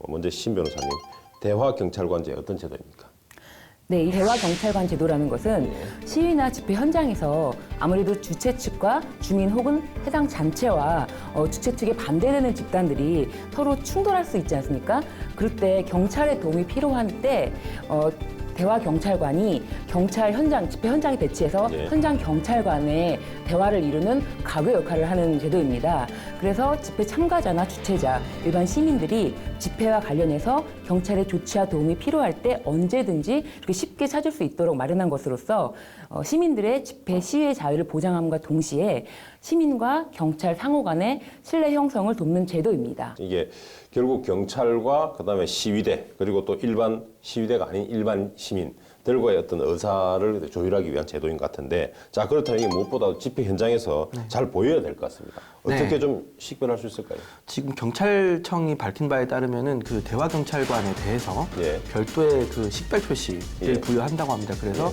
먼저 신 변호사님, 대화경찰관제 어떤 제도입니까? 네, 이 대화경찰관 제도라는 것은 시위나 집회 현장에서 아무래도 주최 측과 주민 혹은 해당 단체와 주최 측에 반대되는 집단들이 서로 충돌할 수 있지 않습니까? 그럴 때 경찰의 도움이 필요한 때 대화경찰관이 경찰 현장, 집회 현장에 배치해서 현장 경찰관의 대화를 이루는 가교 역할을 하는 제도입니다. 그래서 집회 참가자나 주최자, 일반 시민들이 집회와 관련해서 경찰의 조치와 도움이 필요할 때 언제든지 이렇게 쉽게 찾을 수 있도록 마련한 것으로서 시민들의 집회 시위의 자유를 보장함과 동시에 시민과 경찰 상호 간의 신뢰 형성을 돕는 제도입니다. 이게 결국 경찰과 그다음에 시위대 그리고 또 일반 시위대가 아닌 일반 시민들과의 어떤 의사를 조율하기 위한 제도인 것 같은데, 자 그렇다면 이게 무엇보다 집회 현장에서 잘 보여야 될 것 같습니다. 어떻게 네. 좀 식별할 수 있을까요? 지금 경찰청이 밝힌 바에 따르면은 그 대화 경찰관에 대해서 예. 별도의 그 식별 표시를 예. 부여한다고 합니다. 그래서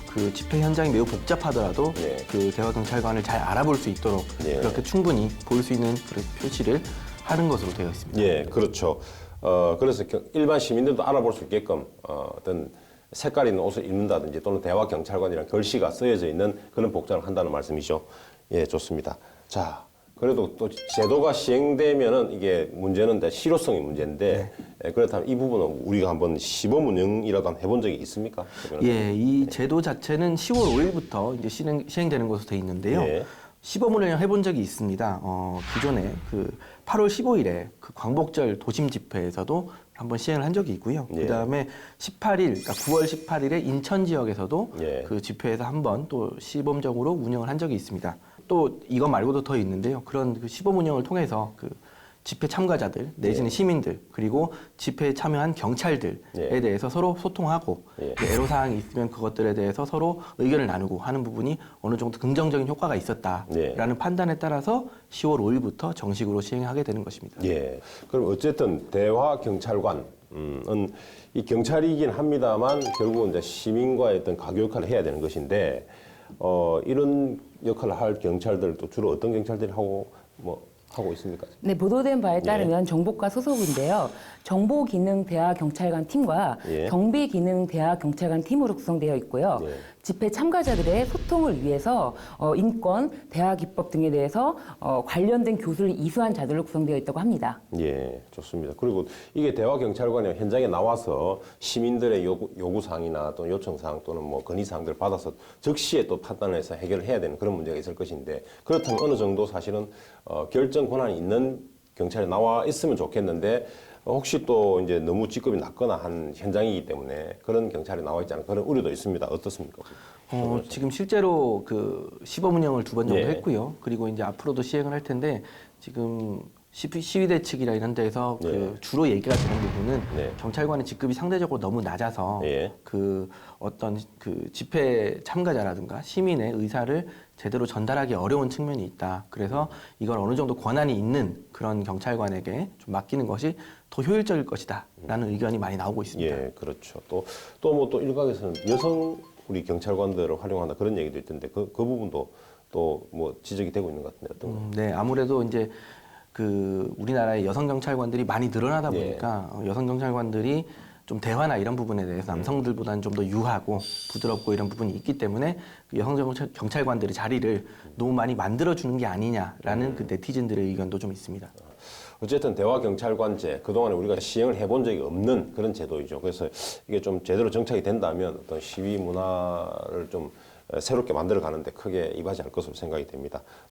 그 집회 현장이 매우 복잡하더라도 예. 그 대화 경찰관을 잘 알아볼 수 있도록 예. 그렇게 충분히 볼 수 있는 그런 표시를 하는 것으로 되어 있습니다. 예, 그렇죠. 그래서 일반 시민들도 알아볼 수 있게끔 어떤 색깔 있는 옷을 입는다든지 또는 대화경찰관이라는 글씨가 쓰여져 있는 그런 복장을 한다는 말씀이죠. 예, 좋습니다. 자, 그래도 또 제도가 시행되면은 이게 문제는 실효성이 문제인데, 예, 그렇다면 이 부분은 우리가 한번 시범 운영이라도 한번 해본 적이 있습니까? 예, 이 제도 자체는 10월 5일부터 이제 시행되는 것으로 되어 있는데요. 예. 시범 운영을 해본 적이 있습니다. 기존에 그 8월 15일에 그 광복절 도심 집회에서도 한번 시행을 한 적이 있고요. 예. 그다음에 18일, 그러니까 9월 18일에 인천 지역에서도 예. 그 집회에서 한번 또 시범적으로 운영을 한 적이 있습니다. 또 이것 말고도 더 있는데요. 그런 그 시범 운영을 통해서 그 집회 참가자들 내지는 시민들 그리고 집회에 참여한 경찰들에 예. 대해서 서로 소통하고 예. 애로사항이 있으면 그것들에 대해서 서로 의견을 나누고 하는 부분이 어느 정도 긍정적인 효과가 있었다라는 판단에 따라서 10월 5일부터 정식으로 시행하게 되는 것입니다. 예. 그럼 어쨌든 대화 경찰관은 이 경찰이긴 합니다만 결국은 이제 시민과의 어떤 가교 역할을 해야 되는 것인데, 이런 역할을 할 경찰들도 주로 어떤 경찰들이 하고 있습니까? 네, 보도된 바에 따르면 정보과 소속인데요. 정보기능 대화경찰관 팀과 예. 경비기능 대화경찰관 팀으로 구성되어 있고요. 예. 집회 참가자들의 소통을 위해서 인권, 대화기법 등에 대해서 관련된 교수를 이수한 자들로 구성되어 있다고 합니다. 예, 좋습니다. 그리고 이게 대화경찰관이 현장에 나와서 시민들의 요구사항이나 또는 요청사항 또는 뭐 건의사항들을 받아서 즉시에 또 판단해서 해결을 해야 되는 그런 문제가 있을 것인데, 그렇다면 어느 정도 사실은 결정 권한이 있는 경찰에 나와 있으면 좋겠는데, 혹시 또 이제 너무 직급이 낮거나 한 현장이기 때문에 그런 경찰이 나와 있지 않은 그런 우려도 있습니다. 어떻습니까? 지금 실제로 그 시범 운영을 2번 정도 예. 했고요. 그리고 이제 앞으로도 시행을 할 텐데 지금 시위대 측이나 이런 데에서 그 주로 얘기가 되는 부분은 네. 경찰관의 직급이 상대적으로 너무 낮아서 예. 그 어떤 그 집회 참가자라든가 시민의 의사를 제대로 전달하기 어려운 측면이 있다. 그래서 이걸 어느 정도 권한이 있는 그런 경찰관에게 좀 맡기는 것이 더 효율적일 것이다라는 의견이 많이 나오고 있습니다. 예, 그렇죠. 또 일각에서는 여성 우리 경찰관들을 활용한다 그런 얘기도 있던데 그 부분도 또 뭐 지적이 되고 있는 것 같은데 어떤가요? 네, 아무래도 이제 그 우리나라의 여성 경찰관들이 많이 늘어나다 예. 보니까 여성 경찰관들이 좀 대화나 이런 부분에 대해서 남성들보다는 좀 더 유하고 부드럽고 이런 부분이 있기 때문에 그 여성 경찰관들의 자리를 너무 많이 만들어주는 게 아니냐라는 그 네티즌들의 의견도 좀 있습니다. 어쨌든 대화경찰관제 그동안에 우리가 시행을 해본 적이 없는 그런 제도이죠. 그래서 이게 좀 제대로 정착이 된다면 어떤 시위 문화를 좀 새롭게 만들어 가는데 크게 이바지할 것으로 생각이 됩니다.